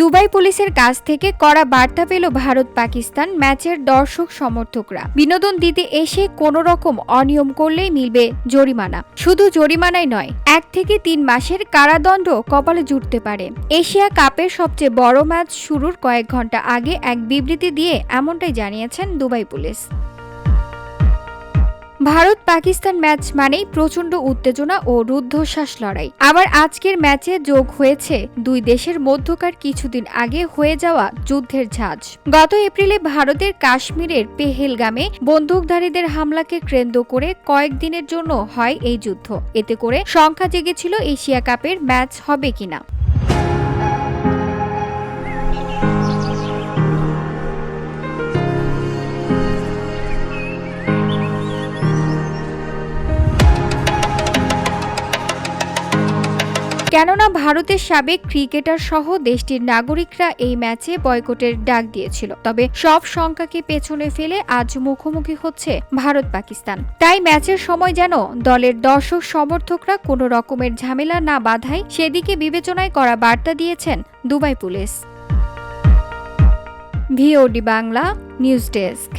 Dubai পুলিশের কাছ থেকে কড়া বার্তা পেল ভারত পাকিস্তান ম্যাচের দর্শক সমর্থকরা। বিনোদন দিতে এসে কোনো রকম অনিয়ম করলেই মিলবে জরিমানা। শুধু জরিমানাই নয়, 1 থেকে 3 মাসের কারাদণ্ড কপালে জুটতে পারে। এশিয়া কাপের সবচেয়ে বড় ম্যাচ শুরুর কয়েক ঘন্টা আগে এক বিবৃতি দিয়ে এমনটাই জানিয়েছেন Dubai police. Bharat Pakistan match মানেই প্রচণ্ড উত্তেজনা ও রুদ্ধশ্বাস লড়াই। আবার আজকের ম্যাচে যোগ হয়েছে দুই দেশের মধ্যকার কিছুদিন আগে হয়ে যাওয়া যুদ্ধের ঝাঁজ। গত এপ্রিলে ভারতের কাশ্মীরের পেহেলগামে বন্দুকধারীদের হামলাকে কেন্দ্র করে কয়েকদিনের জন্য হয় এই যুদ্ধ। এতে করে শঙ্কা জেগেছিল এশিয়া কাপের ম্যাচ হবে কিনা। কেননা ভারতের সাবেক ক্রিকেটার সহ দেশটির নাগরিকরা এই ম্যাচে বয়কটের ডাক দিয়েছিল। তবে সব শঙ্কাকে পেছনে ফেলে আজ মুখোমুখি হচ্ছে ভারত পাকিস্তান। তাই ম্যাচের সময় যেন দলের দর্শক সমর্থকরা কোনো রকমের ঝামেলা না বাধায় সেদিকে বিবেচনায় করা বার্তা দিয়েছেন Dubai police. VOD Bangla news desk.